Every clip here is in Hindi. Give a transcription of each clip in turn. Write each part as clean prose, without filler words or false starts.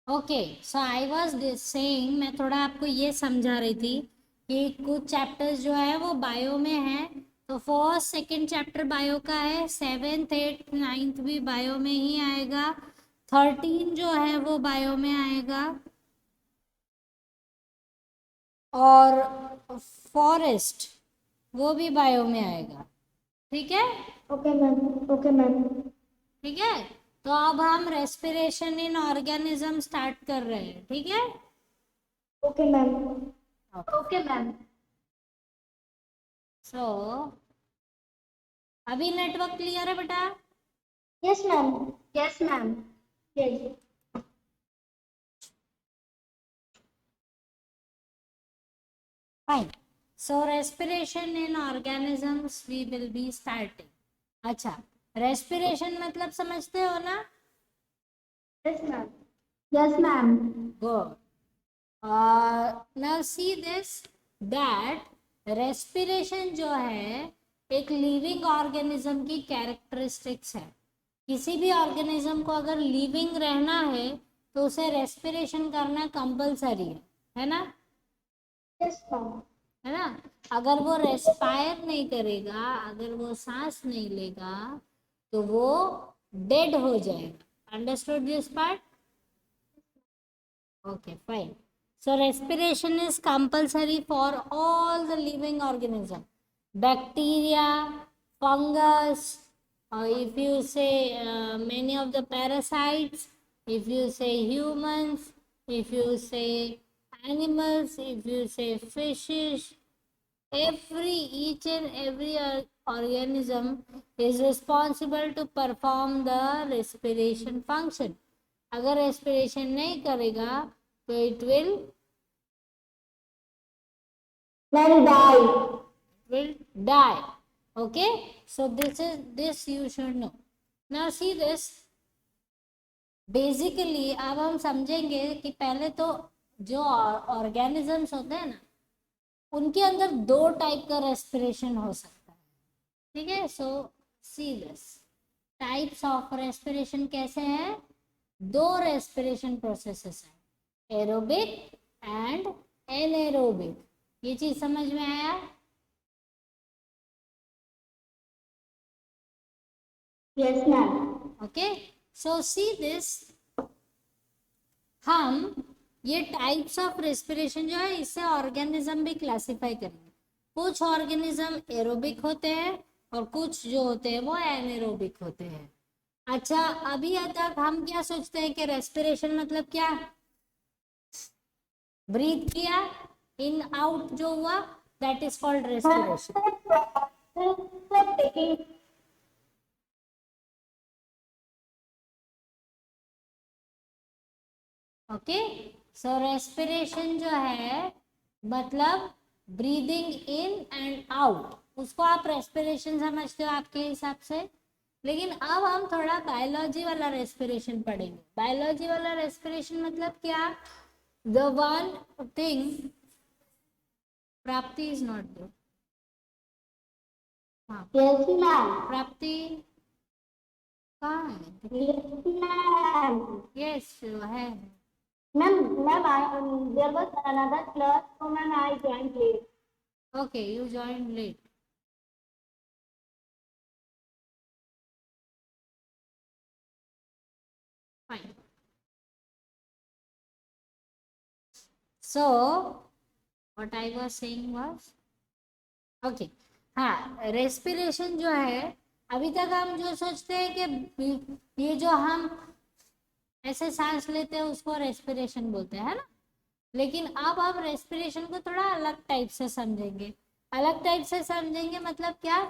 Okay, so I was saying, मैं थोड़ा आपको ये समझा रही थी कि कुछ चैप्टर्स जो है वो बायो में है। तो फर्स्ट सेकंड चैप्टर बायो का है, सेवेंथ एट्थ नाइन्थ भी बायो में ही आएगा, 13 जो है वो बायो में आएगा, और फॉरेस्ट वो भी बायो में आएगा। ठीक है? Okay ma'am, okay ma'am. ठीक है, तो अब हम रेस्पिरेशन इन ऑर्गेनिज्म स्टार्ट कर रहे हैं। ठीक है? Okay ma'am, okay ma'am. So अभी नेटवर्क क्लियर है बेटा? Yes ma'am, yes ma'am. Yes. Fine. So respiration in organisms we will be starting. अच्छा, रेस्पिरेशन मतलब समझते हो ना? Yes ma'am, yes ma'am. Good. Now see this, that respiration जो है एक लिविंग ऑर्गेनिज्म की कैरेक्टरिस्टिक्स है। किसी भी ऑर्गेनिज्म को अगर लिविंग रहना है तो उसे रेस्पिरेशन करना कंपलसरी है ना? Yes ma'am. है ना? अगर वो रेस्पायर नहीं करेगा, अगर वो सांस नहीं लेगा, तो वो डेड हो जाएगा। Understood this part? Okay fine. So respiration is compulsory for all the living organism. Bacteria, fungus, or if you say many of the parasites, if you say humans, if you say animals, if you say fishes, each and every organism is responsible to perform the respiration function. अगर respiration नहीं करेगा तो it will die. Okay, so this you should know. Now see this, basically अब हम समझेंगे कि पहले तो जो ऑर्गेनिजम्स होते हैं ना, उनके अंदर दो टाइप का रेस्पिरेशन हो सकता है। ठीक है? So see this, types of respiration कैसे हैं? दो रेस्पिरेशन प्रोसेसेस हैं, एरोबिक एंड एनएरोबिक। ये चीज समझ में आया? Yes ma'am. Okay, so see this, हम ये टाइप्स ऑफ रेस्पिरेशन जो है इससे ऑर्गेनिज्म भी क्लासिफाई करेंगे। कुछ ऑर्गेनिज्म एरोबिक होते हैं और कुछ जो होते हैं वो एनएरोबिक होते हैं। अच्छा, अभी तक हम क्या सोचते हैं कि रेस्पिरेशन मतलब क्या? ब्रीथ किया, इन आउट जो हुआ, that is called respiration. Okay, so respiration जो है मतलब ब्रीदिंग इन एंड आउट, उसको आप रेस्पिरेशन समझते हो आपके हिसाब से। लेकिन अब हम थोड़ा बायोलॉजी वाला रेस्पिरेशन पढ़ेंगे। बायोलॉजी वाला रेस्पिरेशन मतलब क्या? The one thing, Prapti is not there. हाँ, यस मैम, प्राप्ति कहाँ है? Yes ma'am. यस है। Ma'am, ma'am, I there was another class, so ma'am I joined late. Okay, you join late. Fine. So what I was saying was, okay, हाँ, रेस्पिरेशन जो है, अभी तक हम जो सोचते हैं कि ये जो हम ऐसे सांस लेते हैं उसको रेस्पिरेशन बोलते हैं, है ना? लेकिन अब हम रेस्पिरेशन को थोड़ा अलग टाइप से समझेंगे। अलग टाइप से समझेंगे मतलब क्या?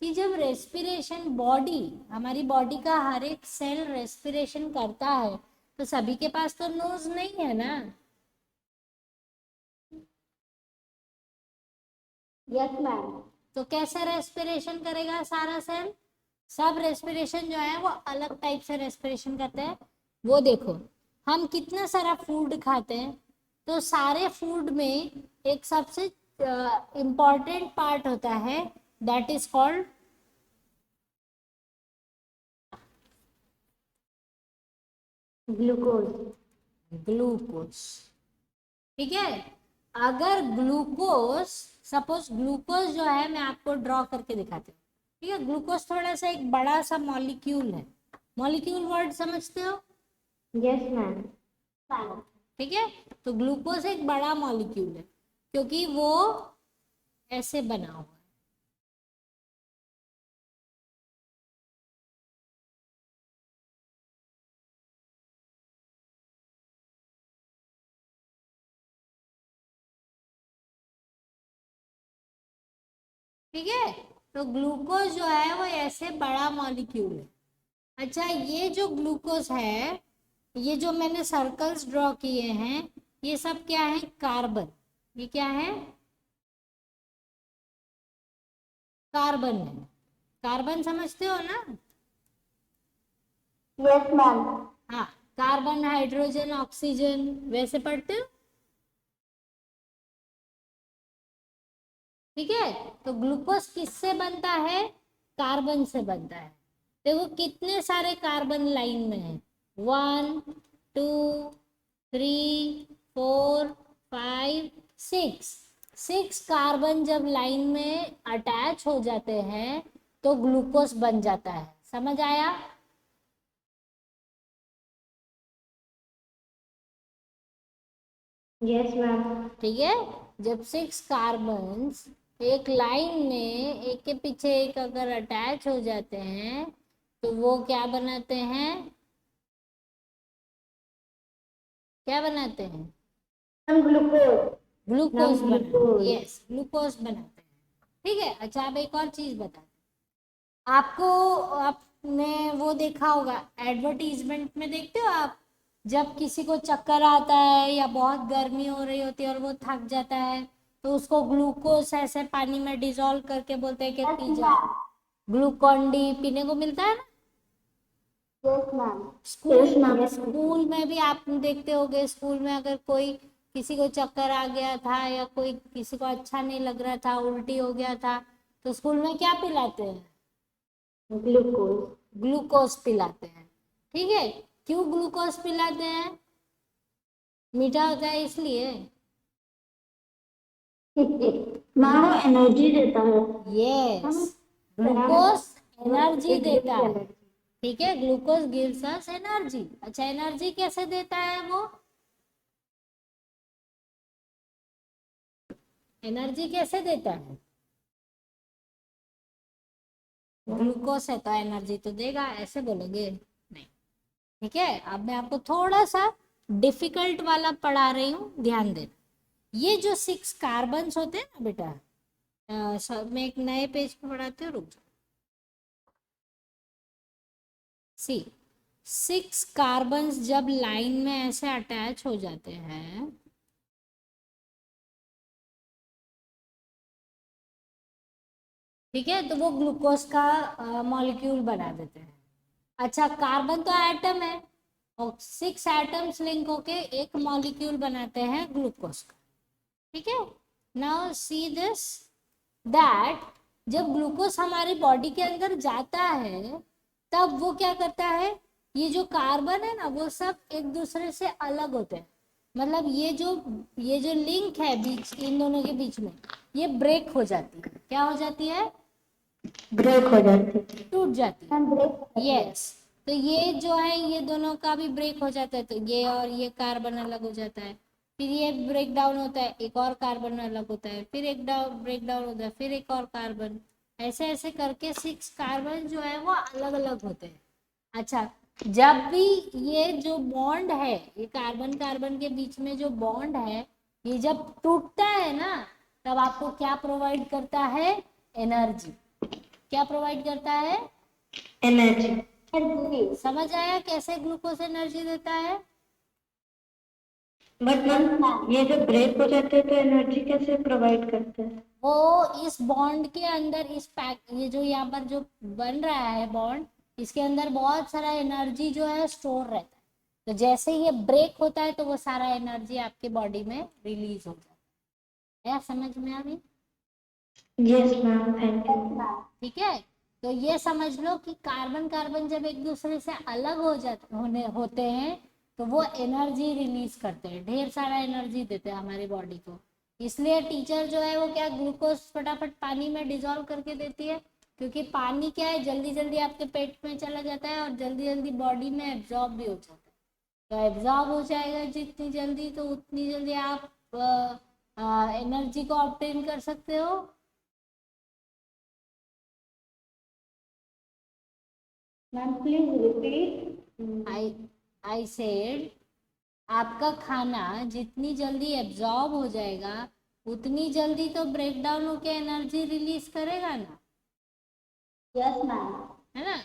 कि जब रेस्पिरेशन, बॉडी, हमारी बॉडी का हर एक सेल रेस्पिरेशन करता है, तो सभी के पास तो नोज नहीं है ना। Yes ma'am. तो कैसे रेस्पिरेशन करेगा सारा सेल? सब रेस्पिरेशन जो है वो अलग टाइप से रेस्पिरेशन करते हैं। वो देखो, हम कितना सारा फूड खाते हैं, तो सारे फूड में एक सबसे इम्पॉर्टेंट पार्ट होता है, that is called glucose. Glucose. ठीक है, अगर ग्लूकोज, सपोज ग्लूकोज जो है, मैं आपको ड्रॉ करके दिखाती हूँ। ठीक है, ग्लूकोज थोड़ा सा एक बड़ा सा मॉलिक्यूल है। मॉलिक्यूल वर्ड समझते हो? Yes, ma'am. ठीक है, तो ग्लूकोज एक बड़ा मॉलिक्यूल है क्योंकि वो ऐसे बना हुआ है। ठीक है, तो ग्लूकोज जो है वो ऐसे बड़ा मॉलिक्यूल है। अच्छा, ये जो ग्लूकोज है, ये जो मैंने सर्कल्स ड्रॉ किए हैं, ये सब क्या है? कार्बन। ये क्या है? कार्बन है। कार्बन समझते हो ना? Yes, ma'am. हाँ, कार्बन, हाइड्रोजन, ऑक्सीजन, वैसे पढ़ते हो। ठीक है, तो ग्लूकोज किससे बनता है? कार्बन से बनता है। देखो कितने सारे कार्बन लाइन में है, 1 2 3 4 5 6। 6 कार्बन जब लाइन में अटैच हो जाते हैं तो ग्लूकोज बन जाता है। समझ आया? Yes, ma'am. ठीक है, जब 6 कार्बन्स एक लाइन में एक के पीछे एक अगर अटैच हो जाते हैं तो वो क्या बनाते हैं? क्या बनाते हैं? Ma'am, glucose. ग्लूकोज Ma'am, बनाते हैं। glucose. यस, ग्लूकोज बनाते हैं। ठीक है, अच्छा अब एक और चीज बताते हैं आपको। आपने वो देखा होगा, एडवर्टीजमेंट में देखते हो आप, जब किसी को चक्कर आता है या बहुत गर्मी हो रही होती है और वो थक जाता है तो उसको ग्लूकोज ऐसे पानी में डिजोल्व करके बोलते हैं कि Yes, पी जा। ma'am. ग्लूकॉन डी पीने को मिलता है ना। Yes, ma'am. School Yes, ma'am. School में भी आप देखते होगे, स्कूल में अगर कोई किसी को चक्कर आ गया था या कोई किसी को अच्छा नहीं लग रहा था, उल्टी हो गया था, तो स्कूल में क्या पिलाते हैं? Glucose. ग्लूकोज पिलाते हैं। ठीक है, क्यों ग्लूकोज पिलाते हैं? मीठा होता है इसलिए। मैम, वो एनर्जी देता है। Yes, glucose energy It gives देता है। energy. ठीक है, ग्लूकोज गिव्स अस एनर्जी। अच्छा, एनर्जी कैसे देता है वो? एनर्जी कैसे देता है? ग्लूकोज है तो एनर्जी तो देगा, ऐसे बोलोगे? नहीं। ठीक है, अब मैं आपको थोड़ा सा डिफिकल्ट वाला पढ़ा रही हूँ, ध्यान देना। ये जो 6 कार्बन्स होते हैं ना बेटा, मैं एक नए पेज पे पढ़ाती हूँ, रुक जाओ। सी, 6 कार्बन्स जब लाइन में ऐसे अटैच हो जाते हैं, ठीक है, तो वो ग्लूकोज का मॉलिक्यूल बना देते हैं। अच्छा, कार्बन तो एटम है और 6 एटम्स लिंक होके एक मॉलिक्यूल बनाते हैं ग्लूकोज का। ठीक है, नाउ सी दिस, दैट जब ग्लूकोज हमारी बॉडी के अंदर जाता है तब वो क्या करता है, ये जो कार्बन है ना वो सब एक दूसरे से अलग होते हैं। मतलब ये जो लिंक है बीच, इन दोनों के बीच में, ये ब्रेक हो जाती है। क्या हो जाती है? ब्रेक हो जाती है। टूट जाती है। मैम, ब्रेक होती है। यस, तो ये जो है ये दोनों का भी ब्रेक हो जाता है, तो ये और ये कार्बन अलग हो जाता है। फिर ये ब्रेक डाउन होता है, एक और कार्बन अलग होता है, फिर एक ब्रेक डाउन होता है, फिर एक और कार्बन, ऐसे ऐसे करके 6 कार्बन जो है वो अलग अलग होते हैं। अच्छा, जब भी ये जो बॉन्ड है, ये कार्बन कार्बन के बीच में जो बॉन्ड है, ये जब टूटता है ना, तब आपको क्या प्रोवाइड करता है? एनर्जी। क्या प्रोवाइड करता है? एनर्जी। समझ आया कैसे ग्लूकोज एनर्जी देता है? बट मैम, ये जो ब्रेक हो जाते हैं तो एनर्जी कैसे प्रोवाइड करते हैं? वो इस बॉन्ड के अंदर, इस पैक, ये जो यहाँ पर जो बन रहा है बॉन्ड, इसके अंदर बहुत सारा एनर्जी जो है स्टोर रहता है। तो जैसे ये ब्रेक होता है तो वो सारा एनर्जी आपके बॉडी में रिलीज हो जाता है। क्या समझ में आ गई? Yes ma'am, thank you. ठीक है, तो ये समझ लो कि कार्बन कार्बन जब एक दूसरे से अलग हो जाते होते हैं तो वो एनर्जी रिलीज करते हैं, ढेर सारा एनर्जी देते हैं हमारी बॉडी को। इसलिए टीचर जो है वो क्या ग्लूकोज फटाफट पानी में डिजोल्व करके देती है, क्योंकि पानी क्या है जल्दी जल्दी आपके पेट में चला जाता है और जल्दी जल्दी बॉडी में एब्जॉर्ब भी हो जाता है। तो एब्जॉर्ब हो जाएगा जितनी जल्दी तो उतनी जल्दी आप एनर्जी को ऑब्टेन कर सकते हो। Ma'am please repeat. I said आपका खाना जितनी जल्दी एब्जॉर्ब हो जाएगा उतनी जल्दी तो ब्रेक डाउन होकर एनर्जी रिलीज करेगा ना। Yes ma'am. है ना,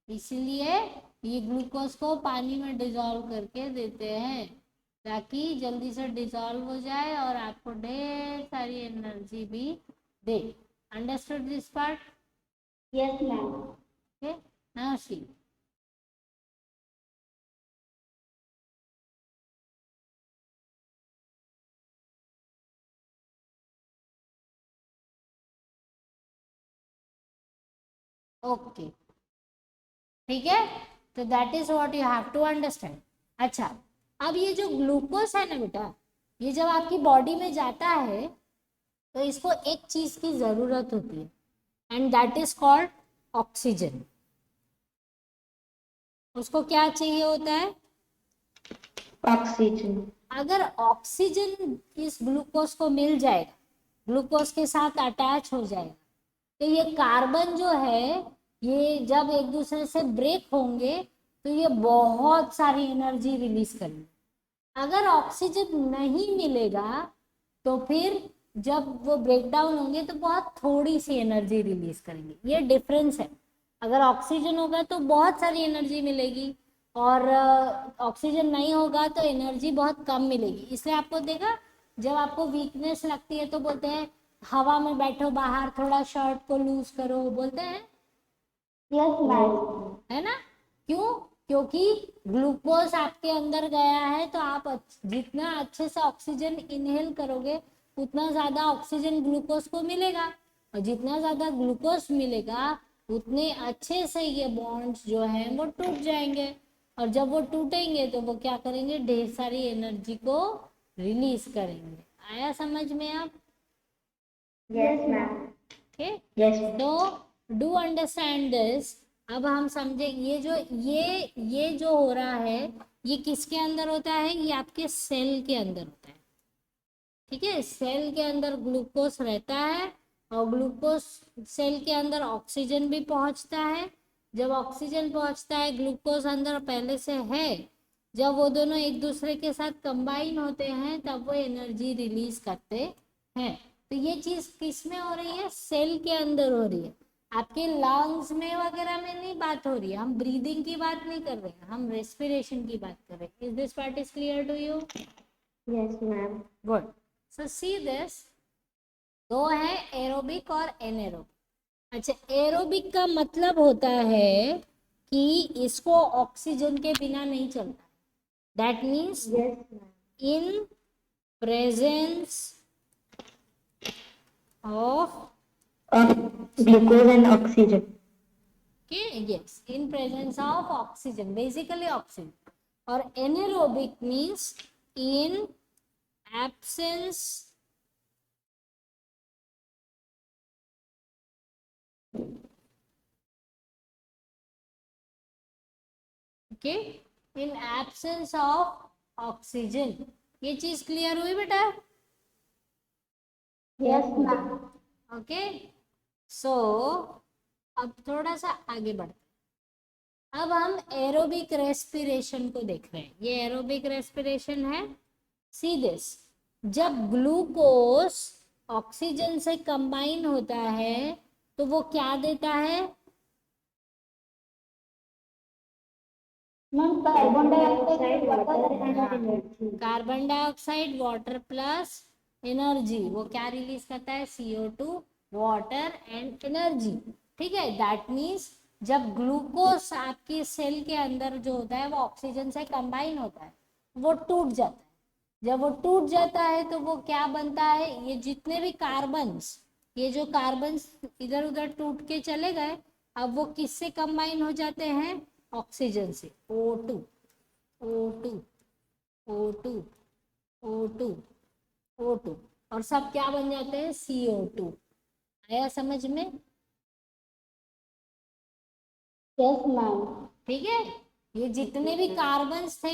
इसलिए ये ग्लूकोज को पानी में डिजोल्व करके देते हैं ताकि जल्दी से डिजोल्व हो जाए और आपको ढेर सारी एनर्जी भी दे। Understood this part? Yes ma'am. Okay, now see. Okay, ठीक है, तो that is what you have to understand. अच्छा, अब ये जो ग्लूकोज है ना बेटा, ये जब आपकी बॉडी में जाता है तो इसको एक चीज की जरूरत होती है and that is called oxygen. उसको क्या चाहिए होता है? ऑक्सीजन। अगर ऑक्सीजन इस ग्लूकोज को मिल जाएगा, ग्लूकोज के साथ अटैच हो जाएगा, तो ये कार्बन जो है ये जब एक दूसरे से ब्रेक होंगे तो ये बहुत सारी एनर्जी रिलीज करेंगे। अगर ऑक्सीजन नहीं मिलेगा तो फिर जब वो ब्रेक डाउन होंगे तो बहुत थोड़ी सी एनर्जी रिलीज करेंगे। ये डिफरेंस है। अगर ऑक्सीजन होगा तो बहुत सारी एनर्जी मिलेगी और ऑक्सीजन नहीं होगा तो एनर्जी बहुत कम मिलेगी। इसलिए आपको देखा जब आपको वीकनेस लगती है तो बोलते हैं हवा में बैठो बाहर, थोड़ा शर्ट को लूज करो, बोलते हैं। Yes ma'am. है ना, क्यों? क्योंकि ग्लूकोज आपके अंदर गया है तो आप जितना अच्छे से ऑक्सीजन इनहेल करोगे उतना ज्यादा ऑक्सीजन ग्लूकोज को मिलेगा और जितना ज्यादा ग्लूकोज मिलेगा उतने अच्छे से ये बॉन्ड्स जो हैं वो टूट जाएंगे और जब वो टूटेंगे तो वो क्या करेंगे, ढेर सारी एनर्जी को रिलीज करेंगे। आया समझ में आप? Yes ma'am. Okay, yes. तो डू अंडरस्टैंड दिस। अब हम समझे ये जो हो रहा है ये किसके अंदर होता है? ये आपके सेल के अंदर होता है। ठीक है, सेल के अंदर ग्लूकोज रहता है और ग्लूकोज सेल के अंदर ऑक्सीजन भी पहुंचता है। जब ऑक्सीजन पहुंचता है, ग्लूकोज अंदर पहले से है, जब वो दोनों एक दूसरे के साथ कंबाइन होते हैं तब वो एनर्जी रिलीज करते हैं। तो ये चीज किस में हो रही है? सेल के अंदर हो रही है। आपके लंग्स में वगैरह में नहीं बात हो रही है। हम ब्रीदिंग की बात नहीं कर रहे हैं, हम रेस्पिरेशन की बात कर रहे हैं। Is this part is clear to you? Yes ma'am. Good. So see this, दो है एरोबिक और एनेरोबिक। अच्छा, एरोबिक का मतलब होता है कि इसको ऑक्सीजन के बिना नहीं चलता। That means in presence of glucose and oxygen. okay, yes, in presence of oxygen, basically oxygen. Or anaerobic means in absence okay, in absence of oxygen. ये चीज क्लियर हुई बेटा? Yes ma'am. ओके, सो अब थोड़ा सा आगे बढ़ते हैं। अब हम एरोबिक रेस्पिरेशन को देख रहे हैं। ये एरोबिक रेस्पिरेशन है। सी दिस, जब ग्लूकोज ऑक्सीजन से कंबाइन होता है तो वो क्या देता है? Ma'am carbon dioxide water and energy. Carbon dioxide water plus energy. वो क्या रिलीज करता है? CO2, water and energy. ठीक है, दैट मीन्स जब ग्लूकोज आपकी सेल के अंदर जो होता है वो ऑक्सीजन से कंबाइन होता है, वो टूट जाता है। जब वो टूट जाता है तो वो क्या बनता है? ये जितने भी कार्बन्स, ये जो कार्बन्स इधर उधर टूट के चले गए, अब वो किससे कंबाइन हो जाते हैं? ऑक्सीजन से, O2। O2 O2 O2 और सब क्या बन जाते हैं, CO2। आया समझ में? Yes, ma'am. ठीक है, ये जितने भी कार्बन्स थे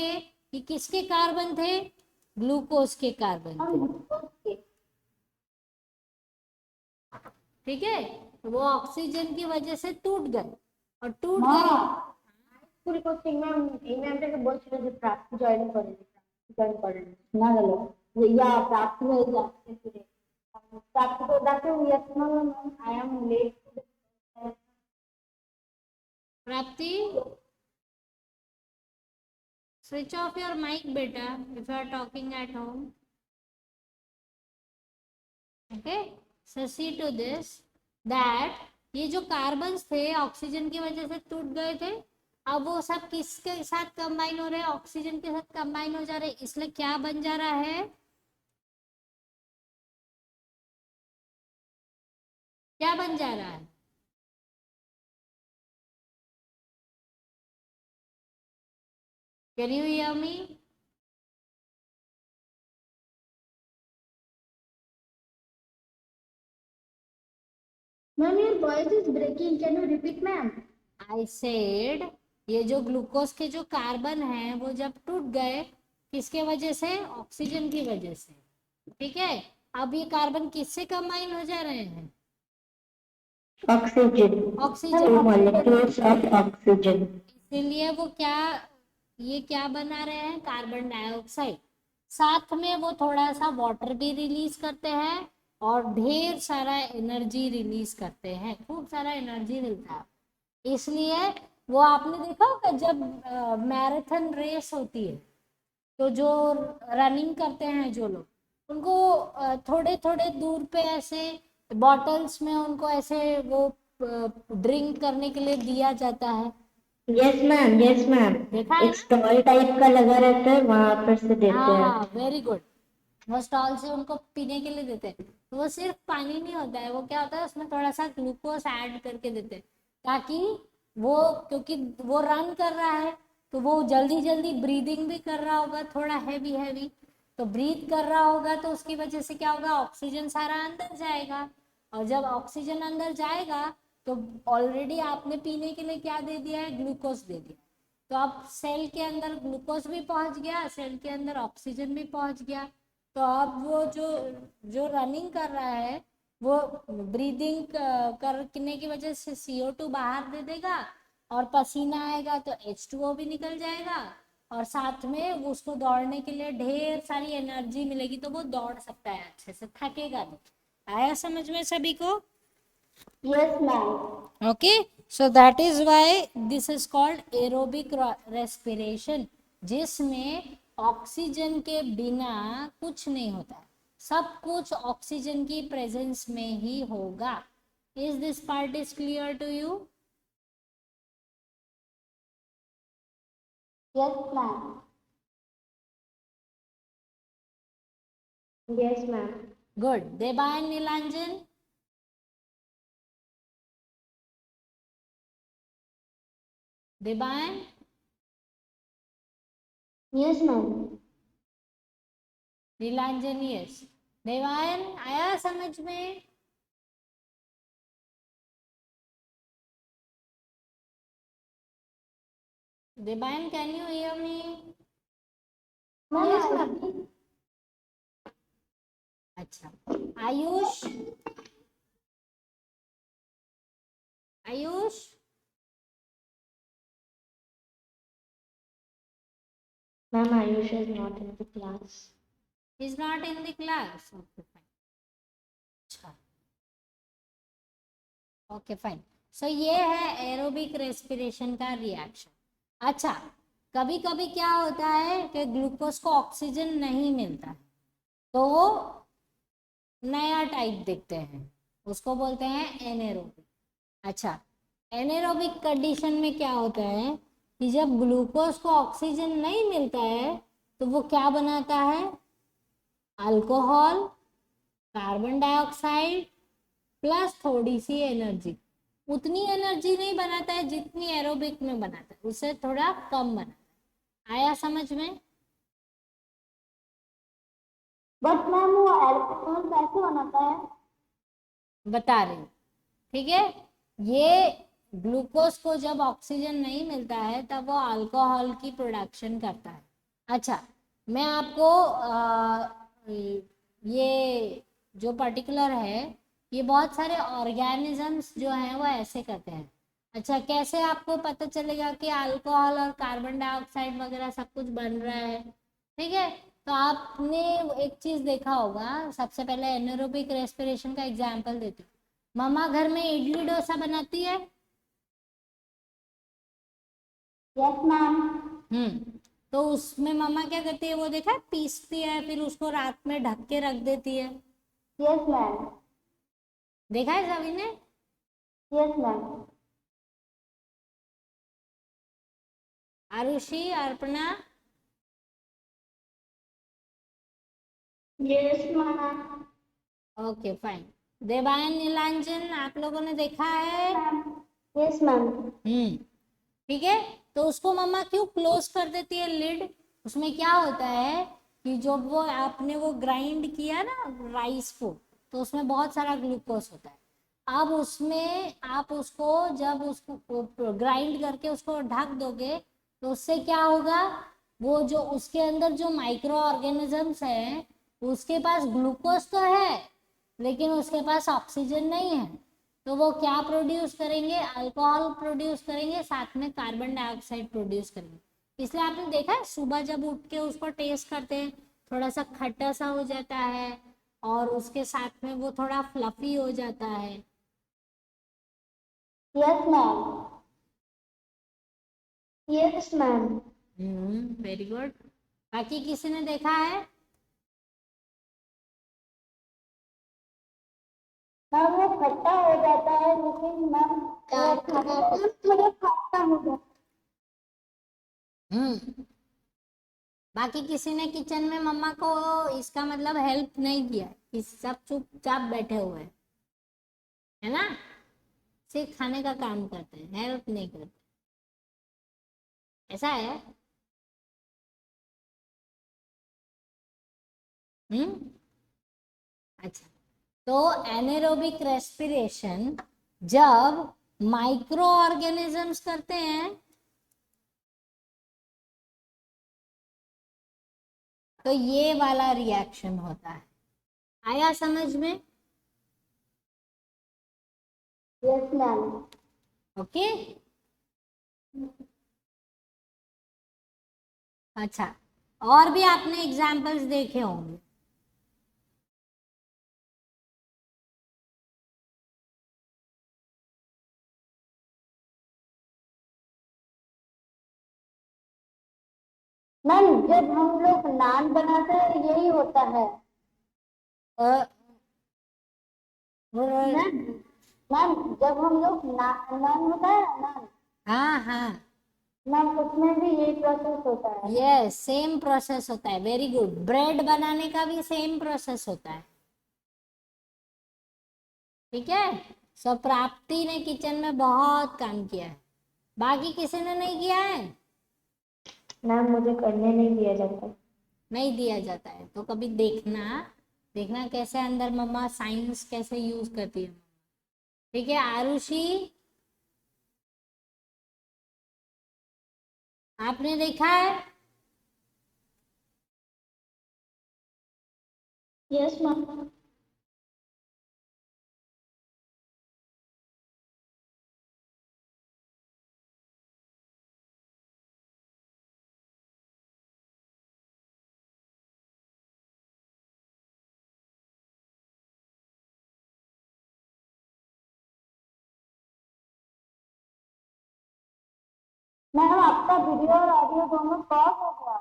ये किसके कार्बन थे, ग्लूकोज के कार्बन थे। Okay. ठीक है, तो वो ऑक्सीजन की वजह से टूट गए और टूट মা गए। স্কুল কোচিং ম্যাম এই ম্যামটাকে বলছিল যে প্রাপ্তি জয়েন করেন শোনা গেল যে প্রাপ্তি হয়ে যাচ্ছে প্রাপ্তি তো ডাক্তার yes ma'am I am late Prapti, switch off your mic beta if you are talking at home. Okay, so see to this that ये जो कार्बन्स थे ऑक्सीजन की वजह से टूट गए थे, अब वो सब किसके साथ कंबाइन हो रहे हैं, ऑक्सीजन के साथ कंबाइन हो जा रहे हैं, इसलिए क्या बन जा रहा है, क्या बन जा रहा है, can you hear me? Ma'am your voice is breaking can you repeat ma'am I said ये जो ग्लूकोज के जो कार्बन है वो जब टूट गए किसके वजह से, ऑक्सीजन की वजह से। ठीक है, अब ये कार्बन किससे कंबाइन हो जा रहे हैं, oxygen oxygen, molecules of oxygen इसीलिए वो क्या, ये क्या बना रहे हैं, कार्बन डाइऑक्साइड। साथ में वो थोड़ा सा वाटर भी रिलीज करते हैं और ढेर सारा एनर्जी रिलीज करते हैं, खूब सारा एनर्जी मिलता है। इसलिए वो आपने देखा होगा जब मैराथन रेस होती है तो जो रनिंग करते हैं जो लोग, उनको थोड़े थोड़े दूर पे ऐसे बॉटल्स में उनको ऐसे वो ड्रिंक करने के लिए दिया जाता है। यस मैम देखा है एक स्टॉल टाइप का लगा रहता है वहां पर से देते ना, हैं हाँ वेरी गुड। वो स्टॉल से उनको पीने के लिए देते हैं, तो वो सिर्फ पानी नहीं होता है, वो क्या होता है उसमें थोड़ा सा ग्लूकोज ऐड करके देते हैं ताकि वो, क्योंकि वो रन कर रहा है तो वो जल्दी जल्दी ब्रीदिंग भी कर रहा होगा, थोड़ा हैवी हैवी, तो ब्रीथ कर रहा होगा तो उसकी वजह से क्या होगा, ऑक्सीजन सारा अंदर जाएगा। और जब ऑक्सीजन अंदर जाएगा तो ऑलरेडी आपने पीने के लिए क्या दे दिया है, ग्लूकोज दे दिया, तो अब सेल के अंदर ग्लूकोज भी पहुंच गया, सेल के अंदर ऑक्सीजन भी पहुंच गया। तो अब वो जो जो रनिंग कर रहा है वो ब्रीदिंग करने की वजह से CO2 बाहर दे देगा और पसीना आएगा तो H2O भी निकल जाएगा और साथ में वो उसको दौड़ने के लिए ढेर सारी एनर्जी मिलेगी, तो वो दौड़ सकता है अच्छे से, थकेगा नहीं। आया समझ में सभी को? Yes ma'am Okay, so that is why this is called aerobic respiration, जिसमें ऑक्सीजन के बिना कुछ नहीं होता, सब कुछ ऑक्सीजन की प्रेजेंस में ही होगा। Is this part is clear to you? Yes ma'am good. Deban, Nilanjan, Deban, yes ma'am Nilanjan, yes. Devan, आया समझ में? Deban, can you hear me? Yes ma'am अच्छा, Ayush, Ayush, ma'am Ayush is not in the class is not in the class. Okay, fine. अच्छा, ओके फाइन। सो ये है एरोबिक रेस्पिरेशन का रिएक्शन। अच्छा, कभी कभी क्या होता है कि ग्लूकोज को ऑक्सीजन नहीं मिलता है तो वो नया टाइप देखते हैं, उसको बोलते हैं एनेरोबिक। अच्छा, एनेरोबिक कंडीशन में क्या होता है कि जब ग्लूकोज को ऑक्सीजन नहीं मिलता है तो वो क्या बनाता है, अल्कोहल, कार्बन डाइऑक्साइड प्लस थोड़ी सी एनर्जी। उतनी एनर्जी नहीं बनाता है जितनी एरोबिक में बनाता है, उससे थोड़ा कम बनाता है। आया समझ में? बट मैम वो अल्कोहल कैसे बनाता है? बता रही हूँ, ठीक है। ये ग्लूकोज को जब ऑक्सीजन नहीं मिलता है तब वो अल्कोहल की प्रोडक्शन करता है। अच्छा, मैं आपको ये जो पर्टिकुलर है, ये बहुत सारे ऑर्गेनिजम्स जो हैं वो ऐसे करते हैं। अच्छा, कैसे आपको पता चलेगा कि अल्कोहल और कार्बन डाइऑक्साइड वगैरह सब कुछ बन रहा है? ठीक है, तो आपने एक चीज देखा होगा, सबसे पहले एनारोबिक रेस्पिरेशन का एग्जांपल देती हूँ। मम्मा घर में इडली डोसा बनाती है। Yes ma'am. तो उसमें मम्मा क्या करती है, वो देखा है, पीसती है फिर उसको रात में ढक के रख देती है। Yes ma'am. देखा है सभी ने? Yes ma'am. Arushi, Arpana? Yes ma'am. Okay fine. Devayan, Nilanjan, आप लोगों ने देखा है? Yes ma'am. ठीक है। तो उसको मम्मा क्यों क्लोज कर देती है लिड? उसमें क्या होता है कि जब वो आपने वो ग्राइंड किया ना राइस को, तो उसमें बहुत सारा ग्लूकोज होता है। अब उसमें आप उसको जब उसको ग्राइंड करके उसको ढक दोगे, तो उससे क्या होगा, वो जो उसके अंदर जो माइक्रो ऑर्गेनिजम्स हैं, उसके पास ग्लूकोज तो है लेकिन उसके पास ऑक्सीजन नहीं है। तो वो क्या प्रोड्यूस करेंगे, अल्कोहल प्रोड्यूस करेंगे, साथ में कार्बन डाइऑक्साइड प्रोड्यूस करेंगे। इसलिए आपने देखा है सुबह जब उठ के उसको टेस्ट करते हैं, थोड़ा सा खट्टा सा हो जाता है और उसके साथ में वो थोड़ा फ्लफी हो जाता है। Yes ma'am. Yes ma'am. Very good. बाकी किसी ने देखा है? मैम वो खट्टा हो जाता है लेकिन मैम वो थोड़ा खट्टा हो जाता हम्म बाकी किसी ने किचन में मम्मा को इसका मतलब हेल्प नहीं किया है, कि सब चुपचाप बैठे हुए हैं, है ना? सिर्फ खाने का काम करते हैं, हेल्प नहीं करते। ऐसा है। हम्म अच्छा, तो एनेरोबिक रेस्पिरेशन जब माइक्रो ऑर्गेनिजम्स करते हैं तो ये वाला रिएक्शन होता है। आया समझ में? है। Yes ma'am. ओके। अच्छा, और भी आपने एग्जांपल्स देखे होंगे। मैम जब हम लोग नान बनाते हैं यही होता है। अ, वो- मैम मैम जब हम लोग नान होता है नान, हाँ हाँ, मैम उसमें भी यही प्रोसेस होता है। यस सेम प्रोसेस होता है। Very good. ब्रेड बनाने का भी सेम प्रोसेस होता है। ठीक है। सो प्राप्ति ने किचन में बहुत काम किया है, बाकी किसी ने नहीं किया है। मैम मुझे करने नहीं दिया जाता। नहीं दिया जाता है तो कभी देखना, देखना कैसे अंदर मम्मा साइंस कैसे यूज करती है। ठीक है। आरुषि, आपने देखा है? Yes ma'am. मैम आपका वीडियो और ऑडियो दोनों पॉज हो गया।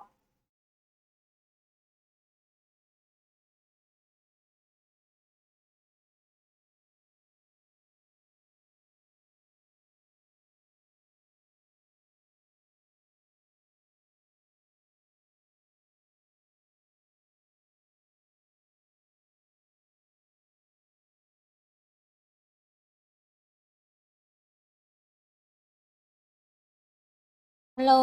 हेलो।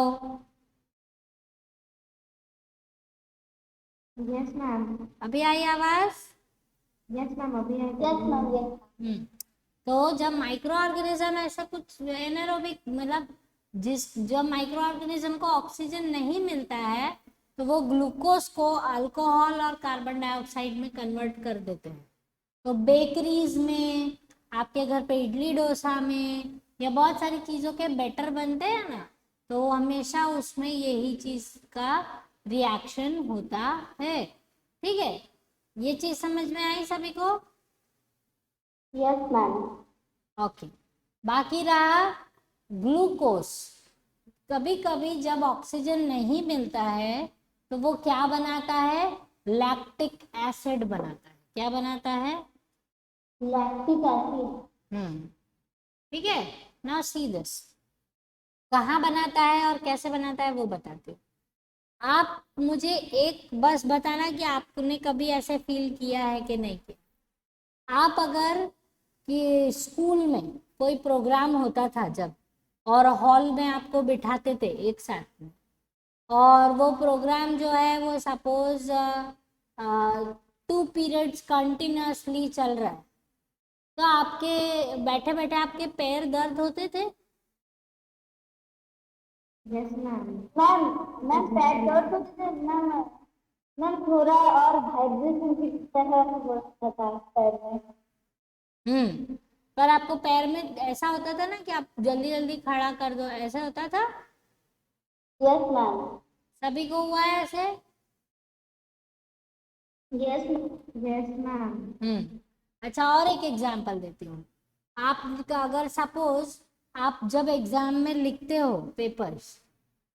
Yes ma'am. अभी आई आवाज? यस मैम, अभी आई। Yes ma'am, yes. तो जब माइक्रो ऑर्गेनिज्म ऐसा कुछ एनारोबिक मतलब जब माइक्रो ऑर्गेनिज्म को ऑक्सीजन नहीं मिलता है तो वो ग्लूकोज को अल्कोहल और कार्बन डाइऑक्साइड में कन्वर्ट कर देते हैं। तो बेकरीज में, आपके घर पे इडली डोसा में या बहुत सारी चीज़ों के बैटर बनते हैं ना, तो हमेशा उसमें यही चीज़ का रिएक्शन होता है। ठीक है, ये चीज़ समझ में आई सभी को? Yes ma'am. ओके, बाकी रहा ग्लूकोज। कभी कभी जब ऑक्सीजन नहीं मिलता है तो वो क्या बनाता है? लैक्टिक एसिड बनाता है। क्या बनाता है? Lactic acid. ठीक है, नाउ सी दिस। कहाँ बनाता है और कैसे बनाता है वो बताती हूँ। आप मुझे एक बस बताना कि आपने कभी ऐसे फील किया है कि नहीं किया। आप अगर कि स्कूल में कोई प्रोग्राम होता था जब, और हॉल में आपको बिठाते थे एक साथ में, और वो प्रोग्राम जो है वो सपोज 2 पीरियड्स कंटिन्यूअसली चल रहा है, तो आपके बैठे बैठे आपके पैर दर्द होते थे? Yes ma'am. मैम, मैम पैर दर्द होते थे मैम। मैम थोड़ा और वाइब्रेशन की तरह होता था पैर में। पर आपको पैर में ऐसा होता था ना कि आप जल्दी जल्दी खड़ा कर दो, ऐसा होता था? Yes ma'am. सभी को हुआ है ऐसे? Yes, yes ma'am. अच्छा, और एक एग्जांपल देती हूँ। आप अगर सपोज आप जब एग्जाम में लिखते हो पेपर्स,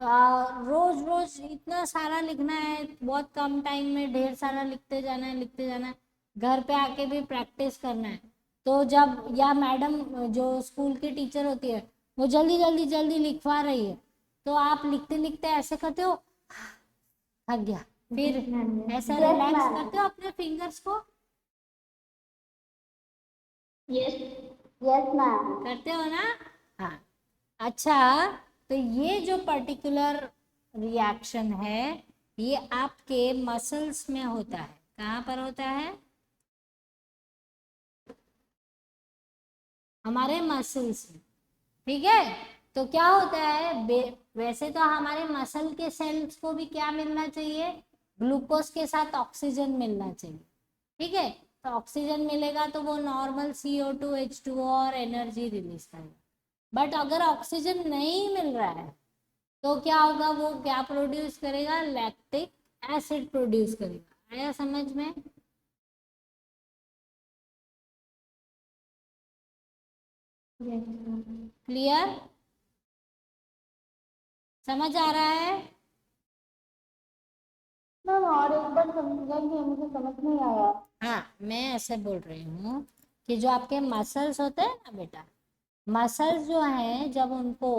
रोज रोज इतना सारा लिखना है, बहुत कम टाइम में ढेर सारा लिखते जाना है, लिखते जाना है, घर पे आके भी प्रैक्टिस करना है। तो जब या मैडम जो स्कूल की टीचर होती है वो जल्दी जल्दी जल्दी लिखवा रही है, तो आप लिखते लिखते ऐसे करते हो, थक गया, फिर ऐसा Yes, रिलैक्स ma'am. करते हो अपने फिंगर्स को? Yes, yes ma'am. करते हो ना? हाँ। अच्छा, तो ये जो पर्टिकुलर रिएक्शन है ये आपके मसल्स में होता है। कहाँ पर होता है? हमारे मसल्स में। ठीक है, तो क्या होता है, वैसे तो हमारे मसल के सेल्स को भी क्या मिलना चाहिए? ग्लूकोज के साथ ऑक्सीजन मिलना चाहिए। ठीक है, तो ऑक्सीजन मिलेगा तो वो नॉर्मल CO2 H2O और एनर्जी रिलीज करेगा। बट अगर ऑक्सीजन नहीं मिल रहा है तो क्या होगा? वो क्या प्रोड्यूस करेगा? लैक्टिक एसिड प्रोड्यूस करेगा। आया समझ में? क्लियर? समझ आ रहा है? मैम और एक बार समझाइए, मुझे समझ नहीं आया। हाँ, मैं ऐसे बोल रही हूँ कि जो आपके मसल्स होते हैं ना बेटा, मसल्स जो हैं जब उनको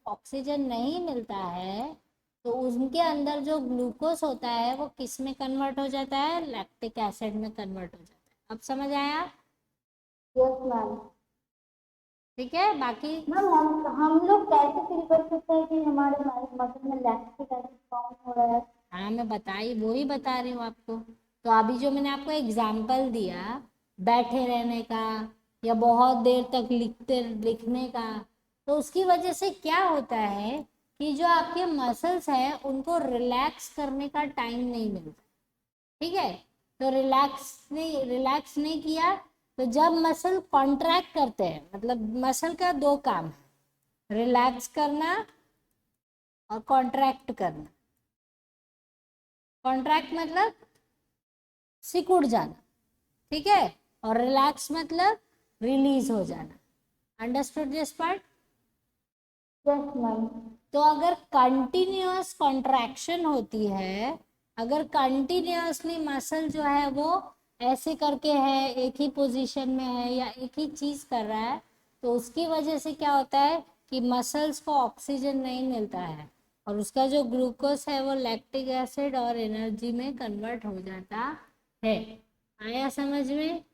ऑक्सीजन नहीं मिलता है तो उनके अंदर जो ग्लूकोज होता है वो किस में कन्वर्ट हो जाता है? लैक्टिक एसिड में कन्वर्ट हो जाता है। अब समझ आया? Yes ma'am. ठीक है, बाकी मैम हम लोग कैसे फील कर सकते हैं कि हमारे मसल में लैक्टिक एसिड फॉर्म हो रहा है? हाँ, मैं वो ही बता रही हूँ आपको। तो अभी जो मैंने आपको एग्जाम्पल दिया बैठे रहने का या बहुत देर तक लिखने का, तो उसकी वजह से क्या होता है कि जो आपके मसल्स हैं उनको रिलैक्स करने का टाइम नहीं मिलता। ठीक है, तो रिलैक्स नहीं किया, तो जब मसल कॉन्ट्रैक्ट करते हैं, मतलब मसल का 2 काम है, रिलैक्स करना और कॉन्ट्रैक्ट करना। कॉन्ट्रैक्ट मतलब सिकुड़ जाना, ठीक है, और रिलैक्स मतलब रिलीज हो जाना। Understood this part? Yes ma'am. तो अगर कंटिन्यूअस कॉन्ट्रैक्शन होती है, अगर कंटिन्यूअसली मसल जो है वो ऐसे करके है, एक ही पोजीशन में है या एक ही चीज कर रहा है, तो उसकी वजह से क्या होता है कि मसल्स को ऑक्सीजन नहीं मिलता है और उसका जो ग्लूकोज है वो लैक्टिक एसिड और एनर्जी में कन्वर्ट हो जाता है। आया समझ में?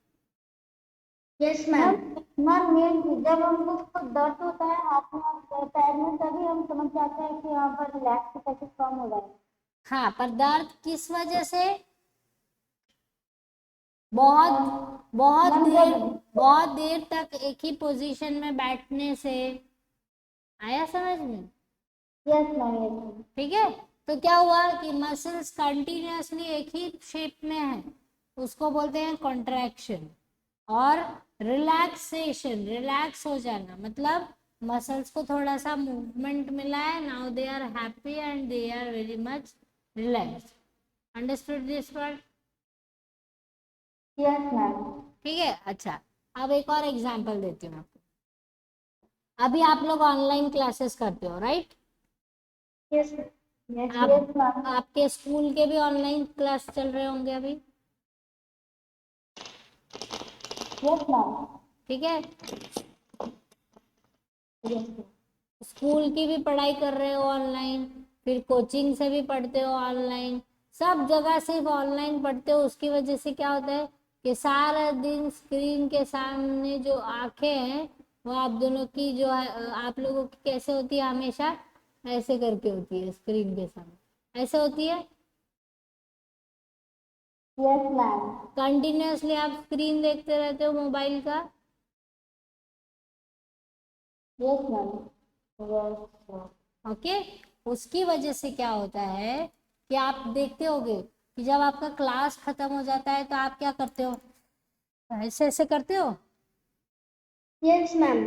Yes ma'am. मैम मेन जब हमको कुछ दर्द होता है हाथ में और पैर में, तभी हम समझ जाते हैं कि यहाँ पर लैक्टिक एसिड फॉर्म हो रहा है। हाँ, पर दर्द किस वजह से? बहुत मैम जब बहुत देर तक एक ही पोजीशन में बैठने से, आया समझ में? यस मैम यस ठीक है, तो क्या हुआ कि मसल्स कंटिन्यूअसली एक ही शेप में है, उसको बोलते हैं कॉन्ट्रैक्शन। और रिलैक्सेशन, रिलैक्स हो जाना, मतलब मसल्स को थोड़ा सा मूवमेंट मिला है, now they are happy and they are very much relax. Understood this word? Yes ma'am ठीक है, अच्छा, अब एक और एग्जांपल देती हूँ आपको। अभी आप लोग ऑनलाइन क्लासेस करते हो, राइट? यस यस आप यस मैम आपके स्कूल के भी ऑनलाइन क्लास चल रहे होंगे अभी, यस मैम ठीक है? यस स्कूल की भी पढ़ाई कर रहे हो ऑनलाइन, फिर कोचिंग से भी पढ़ते हो ऑनलाइन, सब जगह सिर्फ ऑनलाइन पढ़ते हो। उसकी वजह से क्या होता है कि सारा दिन स्क्रीन के सामने जो आंखें हैं वो आप दोनों की जो है, आप लोगों की कैसे होती है, हमेशा ऐसे करके होती है, स्क्रीन के सामने ऐसे होती है। यस मैम कंटिन्यूअसली आप स्क्रीन देखते रहते हो मोबाइल का। यस मैम यस ओके, उसकी वजह से क्या होता है कि आप देखते होगे कि जब आपका क्लास खत्म हो जाता है तो आप क्या करते हो, ऐसे ऐसे करते हो, यस मैम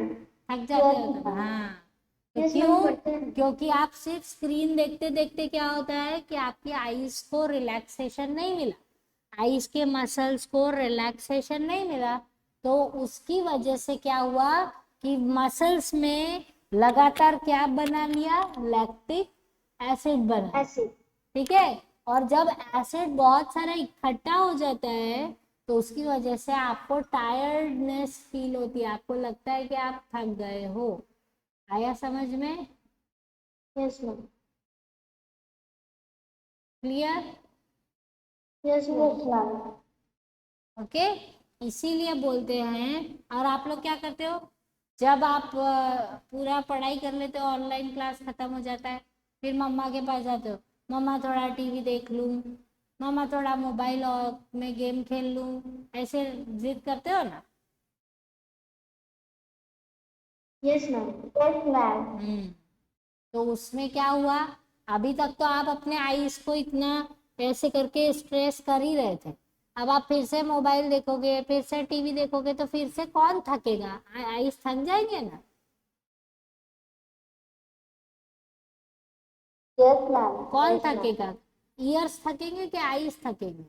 थक जाते हो तब, हाँ। तो यस मैम क्यों? करते हैं क्योंकि आप सिर्फ स्क्रीन देखते देखते क्या होता है कि आपकी आईज को रिलैक्सेशन नहीं मिला, आईज के मसल्स को रिलैक्सेशन नहीं मिला, तो उसकी वजह से क्या हुआ कि मसल्स में लगातार क्या बना लिया, लैक्टिक एसिड बना। ऐसे ठीक है, और जब एसिड बहुत सारा इकट्ठा हो जाता है तो उसकी वजह से आपको टायर्डनेस फील होती है, आपको लगता है कि आप थक गए हो। आया समझ में? Yes ma'am clear? Yes yes ma'am okay, इसीलिए बोलते हैं। और आप लोग क्या करते हो, जब आप पूरा पढ़ाई कर लेते हो, ऑनलाइन क्लास खत्म हो जाता है, फिर मम्मा के पास जाते हो, मम्मा थोड़ा टीवी देख लूं, मम्मा थोड़ा मोबाइल और में गेम खेल लूं, ऐसे जिद करते हो ना। यस मैम यस मैम तो उसमें क्या हुआ, अभी तक तो आप अपने आईज को इतना ऐसे करके स्ट्रेस कर ही रहे थे, अब आप फिर से मोबाइल देखोगे, फिर से टीवी देखोगे, तो फिर से कौन थकेगा, आईज थक जाएंगे ना। यस मैम कौन यस मैम थकेगा, ईयर्स थकेंगे कि आईज थकेंगे?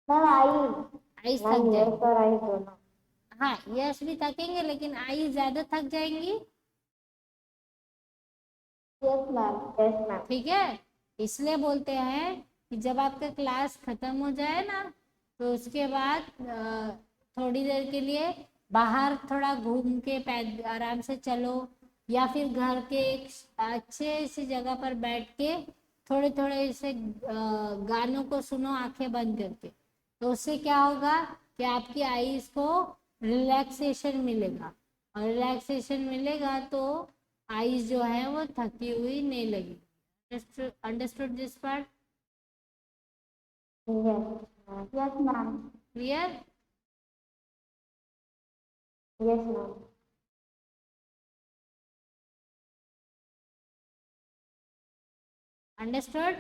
मैम आई आईज मैम थक यस जाएंगे। और आई दोनों हाँ, ईयर्स भी थकेंगे लेकिन आईज ज्यादा थक जाएंगी। यस मैम यस मैम ठीक है, इसलिए बोलते हैं कि जब आपका क्लास खत्म हो जाए ना, तो उसके बाद थोड़ी देर के लिए बाहर थोड़ा घूम के आराम से चलो, या फिर घर के एक अच्छे सी जगह पर बैठ के थोड़े थोड़े ऐसे गानों को सुनो आंखें बंद करके, तो उससे क्या होगा कि आपकी आईज को रिलैक्सेशन मिलेगा, और रिलैक्सेशन मिलेगा तो आईज जो है वो थकी हुई नहीं लगेगी। Understood this part? Yes yes ma'am clear? Yes ma'am understood?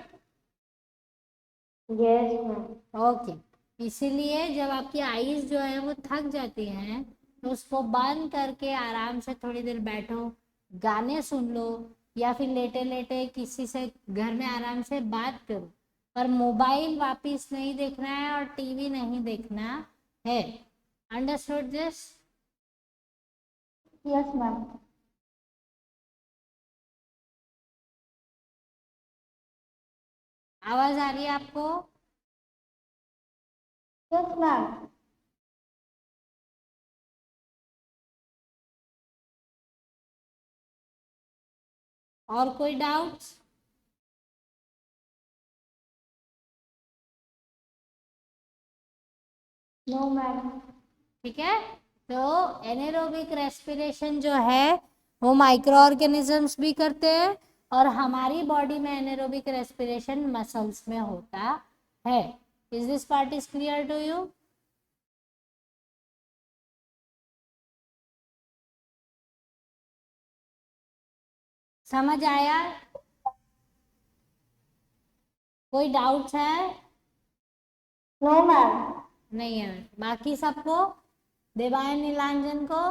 Yes ma'am okay, इसीलिए जब आपकी आईज जो है वो थक जाती हैं तो उसको बंद करके आराम से थोड़ी देर बैठो, गाने सुन लो, या फिर लेटे लेटे किसी से घर में आराम से बात करो, पर मोबाइल वापिस नहीं देखना है और टीवी नहीं देखना है। Understood this? यस मैम आवाज आ रही है आपको? यस मैम और कोई डाउट्स? नो मैम ठीक है, तो एनारोबिक रेस्पिरेशन जो है वो माइक्रो ऑर्गेनिजम्स भी करते हैं, और हमारी बॉडी में एनारोबिक रेस्पिरेशन मसल्स में होता है। Is this part is clear to you? समझ आया? कोई डाउट्स है? No ma'am. नहीं है। बाकी सबको, देवायन नीलांजन को?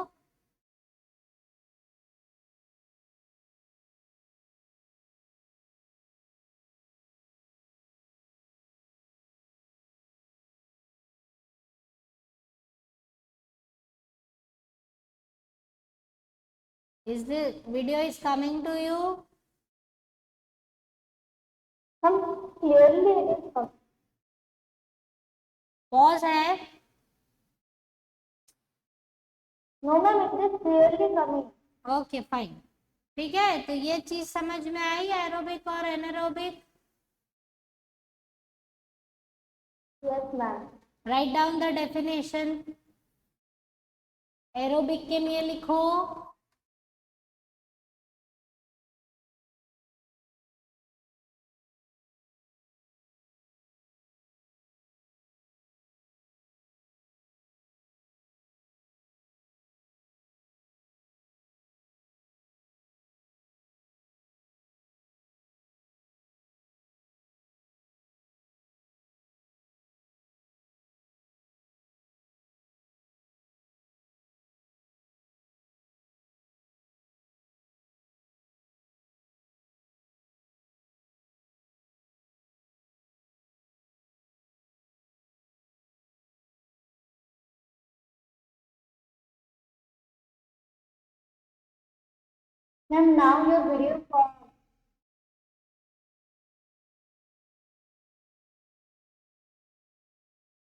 Is the video is coming to you? हम क्लियरली पॉज है? No ma'am, it is clearly coming. Okay fine. ठीक है, तो ये चीज समझ में आई, एरोबिक और anaerobic? Yes ma'am. Write down the definition. Aerobic के लिए लिखो। Ma'am now your video call.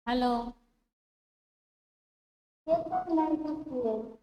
Hello. Yes ma'am, it is clear.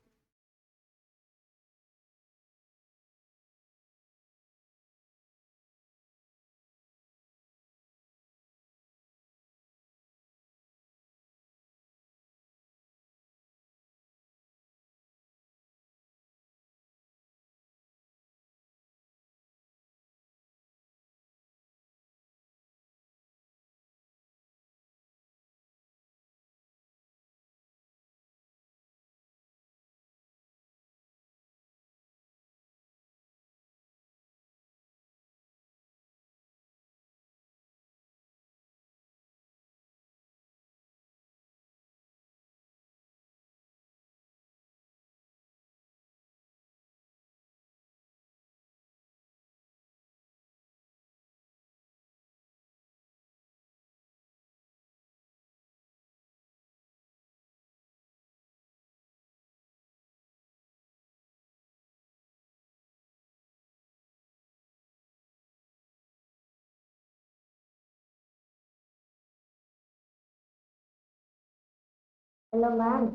Hello ma'am.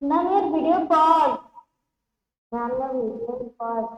Ma'am your video call. Ma'am your video call.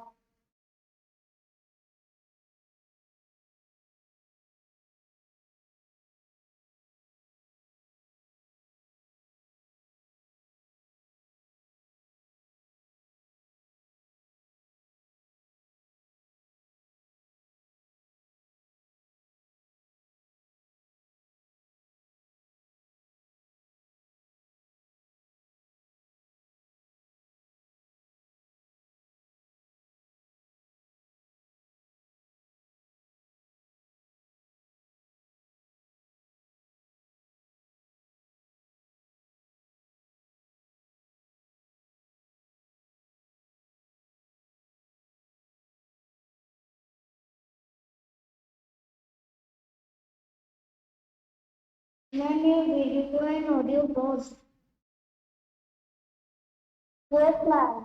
Ma'am your video and audio both. Yes ma'am.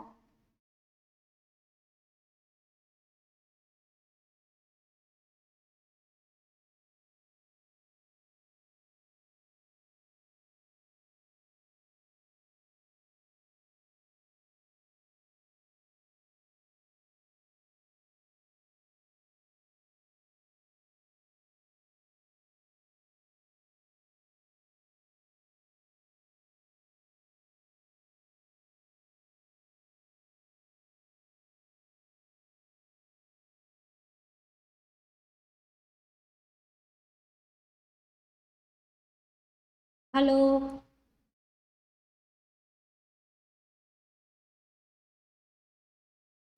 Hello,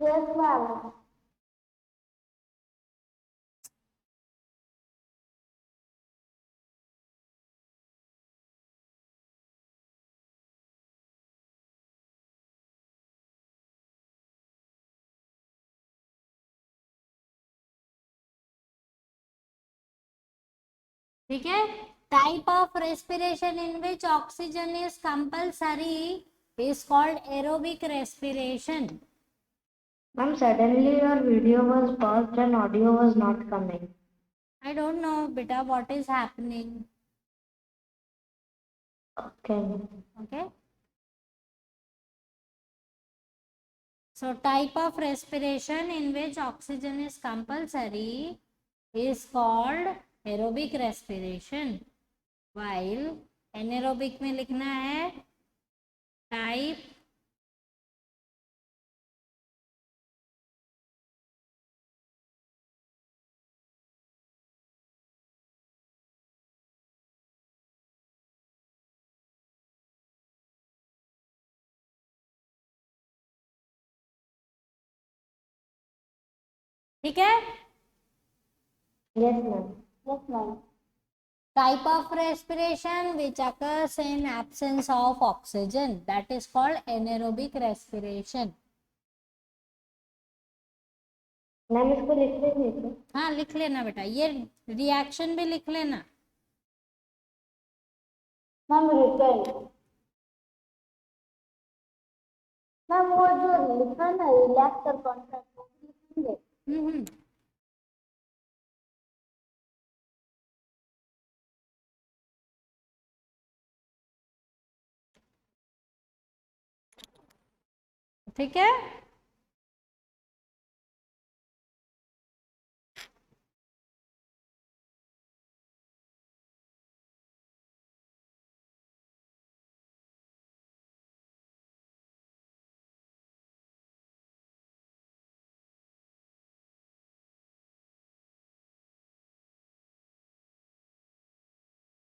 yes ma'am. ठीक है। Type of respiration in which oxygen is compulsory is called aerobic respiration. Ma'am, suddenly your video was paused and audio was not coming. I don't know beta what is happening. Okay. Okay, so type of respiration in which oxygen is compulsory is called aerobic respiration, while anaerobic में लिखना है type ठीक है। Yes, ma'am. Yes, ma'am. Type of respiration which occurs in absence of oxygen, that is called anaerobic respiration. Ma'am इसको लिख लीजिए क्या? हाँ लिख लेना बेटा, ये रिएक्शन भी लिख लेना। Ma'am return. मैम वो जो लिखा ना रिलैक्स और कॉन्ट्रैक्ट लिखेंगे। हम्म। ठीक है।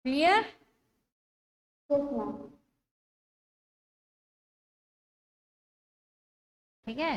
क्लियर। Yes ma'am. ठीक है।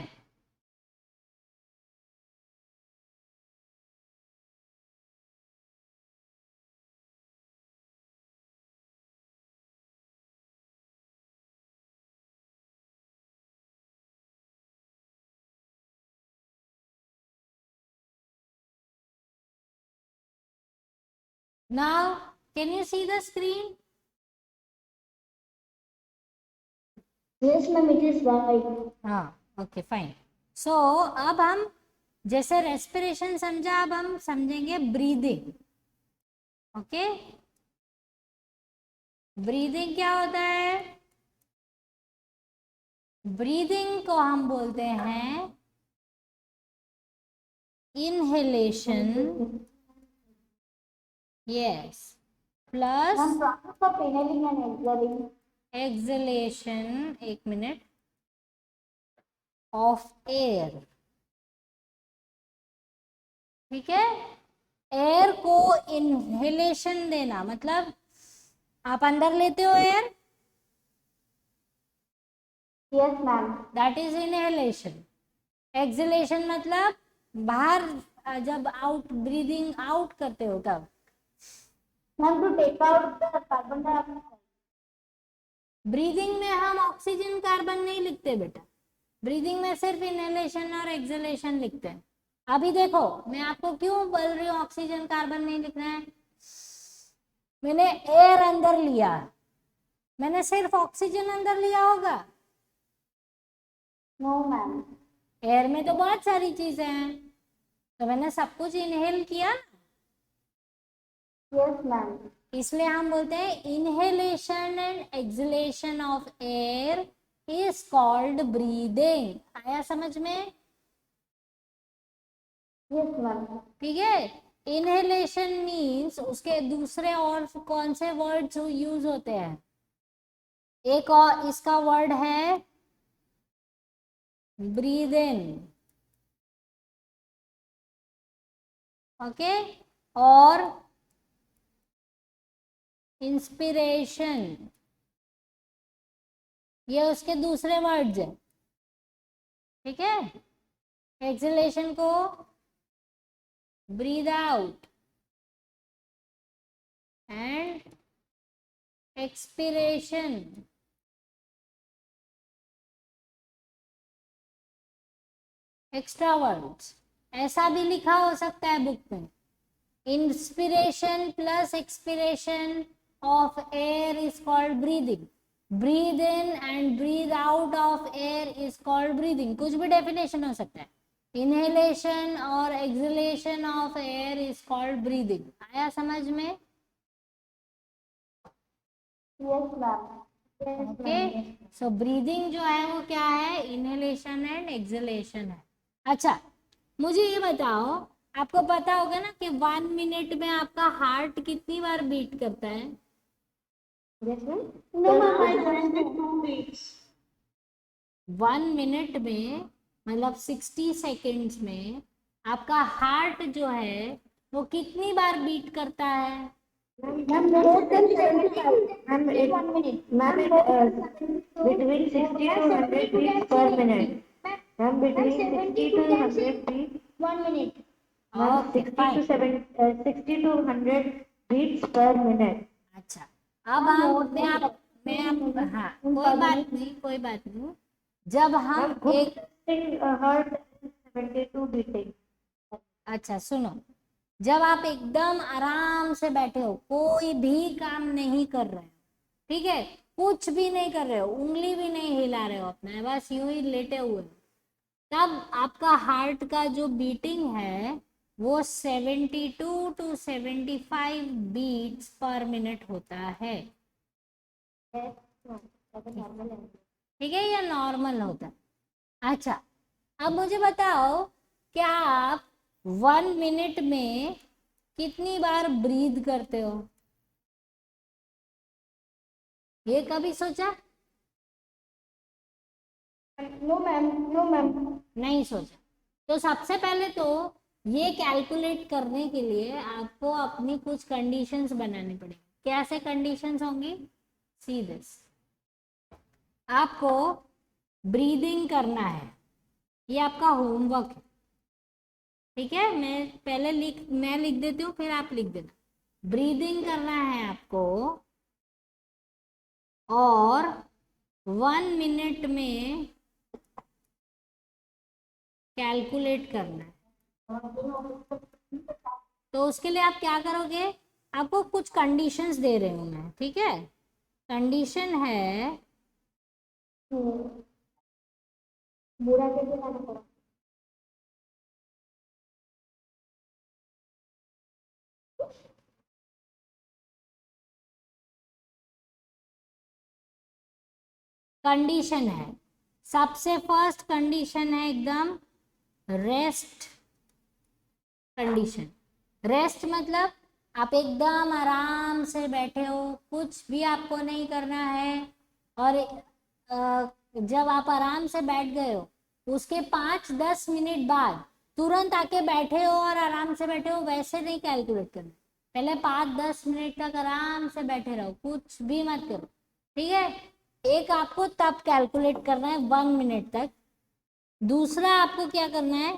Now can you see the screen? Yes ma'am it is white. हाँ ओके फाइन। सो अब हम जैसे रेस्पिरेशन समझा, अब हम समझेंगे ब्रीदिंग। ओके, ब्रीदिंग क्या होता है? ब्रीदिंग को हम बोलते हैं inhalation, yes, plus ma'am process of inhaling and exhaling. Acceleration, एक मिनट, ऑफ एयर। ठीक है, एयर को इनहेलेशन देना मतलब आप अंदर लेते हो air, yes ma'am. That is inhalation. Exhalation मतलब बाहर, जब आउट, ब्रीदिंग आउट करते हो तब। Ma'am to take out the carbon dioxide. Breathing में हम ऑक्सीजन कार्बन नहीं लिखते बेटा, ब्रीदिंग में सिर्फ इनहेलेशन और एक्सलेशन लिखते हैं। अभी देखो मैं आपको क्यों बोल रही हूँ ऑक्सीजन कार्बन नहीं लिखना है। मैंने एयर अंदर लिया, मैंने सिर्फ ऑक्सीजन अंदर लिया होगा? No ma'am. एयर में तो बहुत सारी चीजें हैं, तो मैंने सब कुछ इनहेल किया, यस मैम। इसलिए हम बोलते हैं inhalation and acceleration of air is called breathing. आया समझ में? Yes ma'am. ठीक है, इनहेलेशन मीन्स उसके दूसरे और कौन से वर्ड्स यूज होते हैं? एक और इसका वर्ड है ब्रीद इन, ओके, और इंस्पिरेशन, ये उसके दूसरे वर्ड्स है, ठीक है। एक्सलेशन को breathe out and expiration, extra words, ऐसा भी लिखा हो सकता है बुक में। Inspiration plus expiration of air is called breathing, breathe in and breathe out of air is called breathing, कुछ भी डेफिनेशन हो सकता है। इनहेलेशन और acceleration of air is called breathing. आया समझ में? Yes ma'am, yes okay, ma'am. So breathing जो है वो क्या है? इनहेलेशन एंड एक्सलेशन है। अच्छा, मुझे ये बताओ, आपको पता होगा ना कि 1 मिनट में आपका हार्ट कितनी बार बीट करता है? Yes ma'am. No ma'am, I don't know. 1 minute में मतलब 60 सेकेंड्स में आपका हार्ट जो है वो कितनी बार बीट करता है? Ma'am more than 75 ma'am, 1 minute ma'am, between 60 to 100 beats per minute ma'am, between 60 to 100 beats 1 minute ma'am, okay 60 to 100 beats per minute। अच्छा, अब हम हाँ, कोई बात नहीं। जब हम एक हार्ट 72 beating। अच्छा सुनो, जब आप एकदम आराम से बैठे हो, कोई भी काम नहीं कर रहे हो, ठीक है, कुछ भी नहीं कर रहे हो, उंगली भी नहीं हिला रहे हो अपना, बस यूं ही लेटे हुए हो, तब आपका हार्ट का जो बीटिंग है वो 72 to 75 बीट्स पर मिनट होता है। ठीक है, या नॉर्मल होता है। अच्छा, अब मुझे बताओ, क्या आप 1 मिनट में कितनी बार ब्रीद करते हो? ये कभी सोचा? No ma'am, no ma'am. नहीं सोचा। तो सबसे पहले तो ये कैलकुलेट करने के लिए आपको अपनी कुछ कंडीशंस बनानी पड़ेगी। कैसे कंडीशंस होंगी? सी दिस, आपको ब्रीदिंग करना है, ये आपका होमवर्क है, ठीक है। मैं लिख देती हूँ, फिर आप लिख देना। ब्रीदिंग करना है आपको और 1 मिनट में कैलकुलेट करना है। तो उसके लिए आप क्या करोगे? आपको कुछ कंडीशंस दे रही हूँ मैं, ठीक है। कंडीशन है, बुरा कैसे करना पड़ा? कंडीशन है, सबसे फर्स्ट कंडीशन है एकदम रेस्ट कंडीशन। रेस्ट मतलब आप एकदम आराम से बैठे हो, कुछ भी आपको नहीं करना है, और जब आप आराम से बैठ गए हो उसके 5-10 मिनट बाद तुरंत आके बैठे हो और आराम से बैठे हो, वैसे नहीं कैलकुलेट करना। पहले 5-10 मिनट तक आराम से बैठे रहो, कुछ भी मत करो, ठीक है। एक आपको तब कैलकुलेट करना है 1 मिनट तक। दूसरा आपको क्या करना है,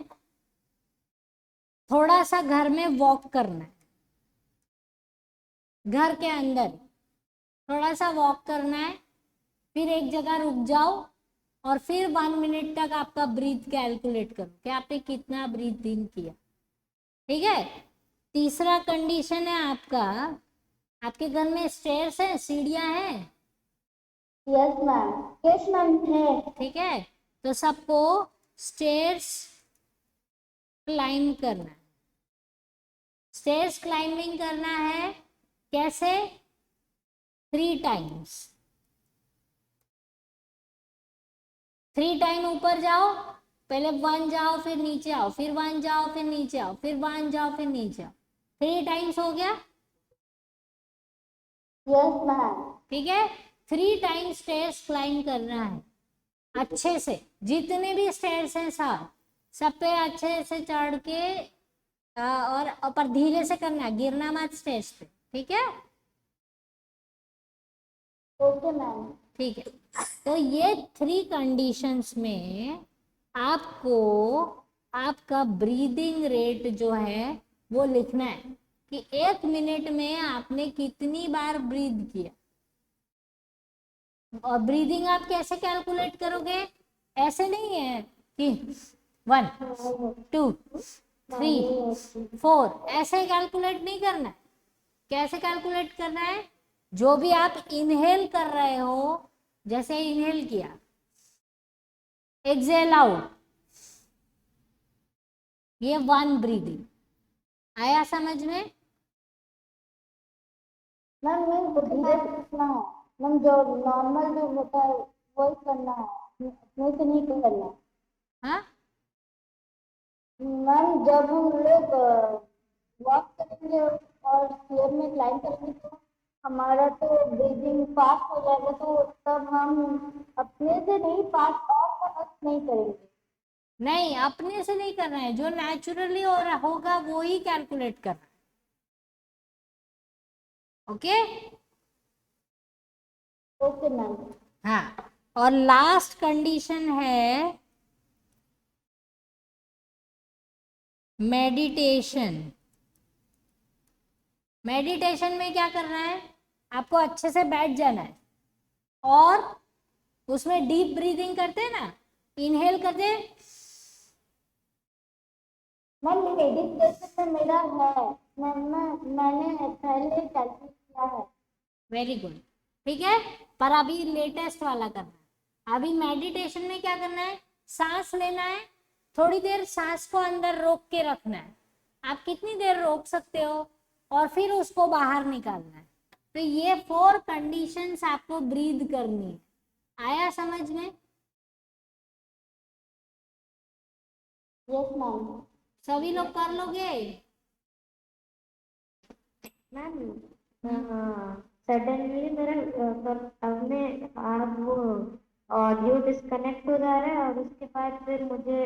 थोड़ा सा घर में वॉक करना है, घर के अंदर थोड़ा सा वॉक करना है, फिर एक जगह रुक जाओ और फिर 1 मिनट तक आपका ब्रीथ कैलकुलेट करो कि आपने कितना ब्रीथिंग किया, ठीक है। तीसरा कंडीशन है आपका, आपके घर में स्टेयर्स है, सीढ़ियां हैं? यस मैम, यस मैम है। ठीक है, तो सबको स्टेयर्स क्लाइंब करना है। स्टेयर्स क्लाइंबिंग करना है कैसे? 3 टाइम्स। 3 टाइम ऊपर जाओ, पहले 1 जाओ फिर नीचे आओ, फिर 1 जाओ फिर नीचे आओ, फिर 1 जाओ फिर नीचे आओ। 3 टाइम्स हो गया? Yes ma'am. ठीक है, 3 टाइम स्टेयर्स क्लाइंब करना है अच्छे से, जितने भी स्टेयर्स हैं सब पे अच्छे से चढ़ के और पर धीरे से करना है, गिरना मत स्टेज पे, ठीक है। Okay ma'am. ठीक है, तो ये 3 कंडीशंस में आपको आपका ब्रीदिंग रेट जो है वो लिखना है कि 1 मिनट में आपने कितनी बार ब्रीद किया। और ब्रीदिंग आप कैसे कैलकुलेट करोगे? ऐसे नहीं है कि 1 2 3 4, ऐसे कैलकुलेट नहीं करना है। कैसे कैलकुलेट करना है? जो भी आप इनहेल कर रहे हो, जैसे इनहेल किया, एक्सेल आउट, ये 1 ब्रीदिंग। आया समझ में? मैम ये धीरे से लिखना है मैम, जो नॉर्मल जो होता है वही करना है, अपने से नहीं करना है। हाँ, मैम जब हम लोग वॉक करेंगे और स्टेयर में क्लाइंब करेंगे तो हमारा तो ब्रीदिंग फास्ट हो जाएगा, तो तब हम अपने से नहीं फास्ट और फास्ट नहीं करेंगे। नहीं, अपने से नहीं करना है, जो नेचुरली हो रहा होगा वो ही कैलकुलेट करना है। ओके? Okay ma'am. हाँ, और लास्ट कंडीशन है मेडिटेशन। मेडिटेशन में क्या करना है? आपको अच्छे से बैठ जाना है और उसमें डीप ब्रीदिंग करते हैं ना, इनहेल करते हैं। मैम मेडिटेशन में मेरा है, मैंने पहले कैलकुलेट किया है। वेरी गुड, ठीक है। पर अभी लेटेस्ट वाला करना है। अभी मेडिटेशन में क्या करना है? सांस लेना है, थोड़ी देर सांस को अंदर रोक के रखना है। आप कितनी देर रोक सकते हो और फिर उसको बाहर निकालना है। तो ये 4 कंडीशंस आपको ब्रीद करनी है। आया समझ में? Yes ma'am. सभी लोग कर लोगे? मैम सडनली मेरा अपने आप वो ऑडियो डिस्कनेक्ट हो जा रहा है और उसके बाद फिर मुझे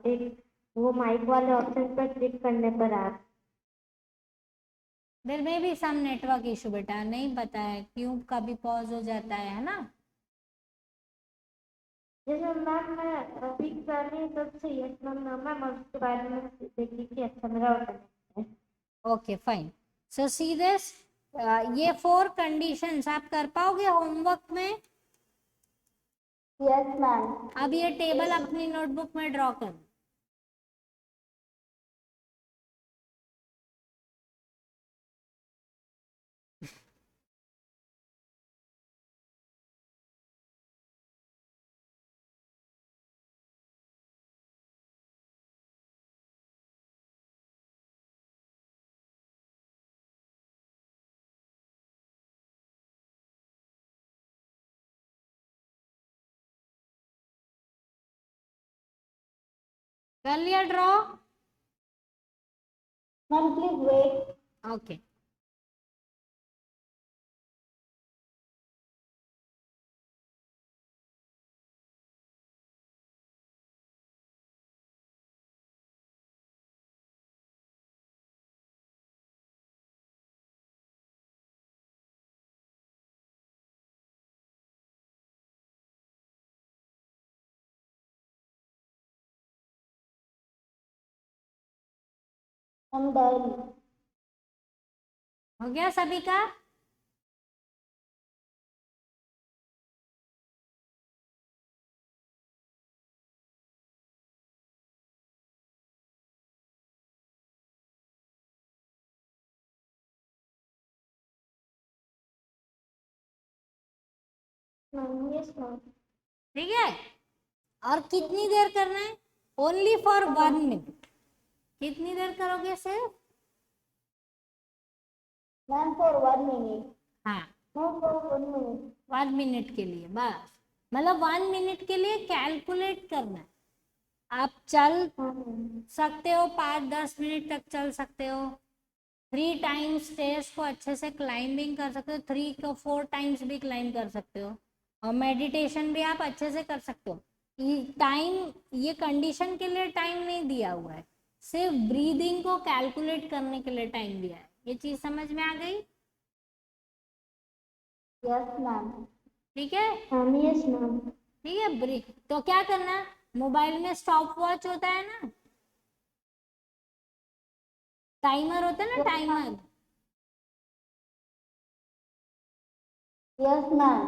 एक वो माइक वाले ऑप्शन पर क्लिक करने पर आ देर में भी सम नेटवर्क इशू बेटा, नहीं पता है क्यों कभी पॉज हो जाता है ना। जैसे मैम मैं अभी कर रही हूँ तब से यस मैम मैम और उसके बाद में देखी कि अच्छा मेरा ऑटोमेटिक है। Okay fine. So see this, ये 4 कंडीशंस आप कर पाओगे होमवर्क में? Yes ma'am. अब ये टेबल अपनी नोटबुक में ड्रॉ कर। कर लिया draw? Ma'am please wait. Okay, हम डन। हो गया सभी का? Ma'am yes ma'am. ठीक है, और कितनी देर करना है? Only for 1 minute. कितनी देर करोगे सिर्फ? Ma'am for 1 minute. हाँ, मैम फॉर 1 मिनट। 1 मिनट के लिए बस। मतलब 1 मिनट के लिए कैलकुलेट करना है। आप चल सकते हो, 5-10 मिनट तक चल सकते हो। 3 टाइम्स स्टेयर्स को अच्छे से क्लाइंबिंग कर सकते हो, 3 को 4 टाइम्स भी क्लाइंब कर सकते हो। और मेडिटेशन भी आप अच्छे से कर सकते हो। टाइम, ये कंडीशन के लिए टाइम नहीं दिया हुआ है, सिर्फ ब्रीदिंग को कैलकुलेट करने के लिए टाइम दिया है। ये चीज समझ में आ गई? Yes, ma'am. ठीक है, Yes, ma'am. ठीक है। ब्रेक तो क्या करना है, मोबाइल में स्टॉप वॉच होता है ना, टाइमर होता है ना, timer. Yes, ma'am.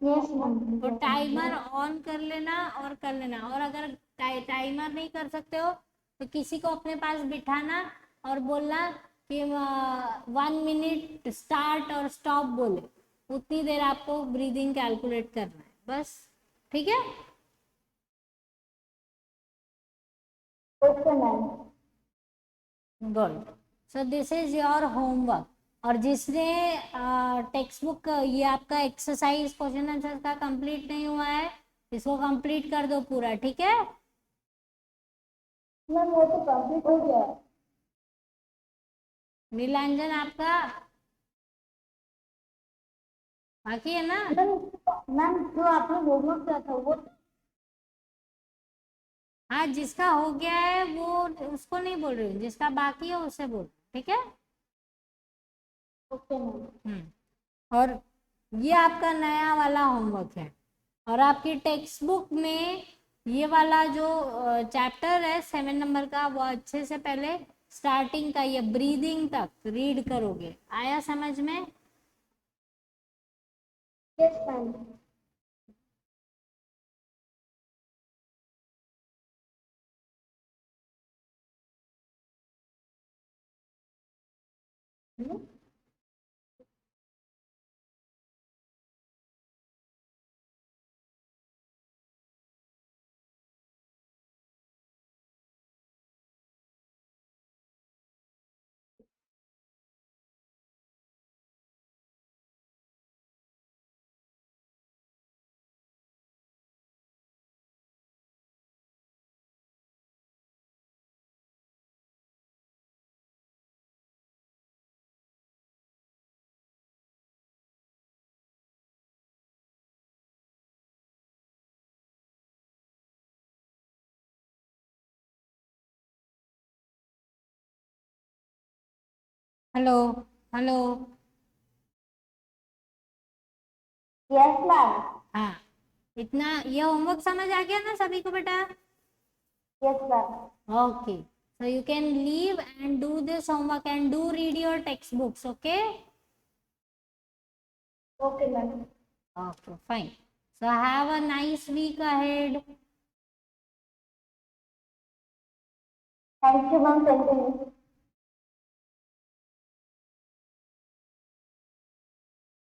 Yes, ma'am. तो टाइमर ऑन कर लेना और कर लेना। और अगर टाइमर नहीं कर सकते हो तो किसी को अपने पास बिठाना और बोलना कि 1 मिनट स्टार्ट और स्टॉप बोले, उतनी देर आपको ब्रीदिंग कैलकुलेट करना है बस, ठीक है। Okay, ma'am. Good. So this is your homework. और जिसने टेक्स्ट बुक, ये आपका एक्सरसाइज क्वेश्चन आंसर का कंप्लीट नहीं हुआ है, इसको कंप्लीट कर दो पूरा, ठीक है। मैम वो तो कंप्लीट हो गया है। नीलांजन आपका बाकी है ना। मैम जो आपने होमवर्क किया था वो। हाँ, जिसका हो गया है वो उसको नहीं बोल रही हूँ, जिसका बाकी है उसे बोल, ठीक है। Okay ma'am. और ये आपका नया वाला होमवर्क है। और आपकी टेक्स्ट बुक में ये वाला जो चैप्टर है 7 नंबर का, वो अच्छे से पहले स्टार्टिंग का ये ब्रीदिंग तक रीड करोगे। आया समझ में? Yes ma'am. Hello, hello. Yes ma'am. हाँ, इतना ये होमवर्क समझ आ गया ना सभी को बेटा? Yes ma'am. Okay, so you can leave and do this homework and do read your textbooks, okay? Okay ma'am. Okay, fine. So have a nice week ahead. Thank you ma'am. Thank you.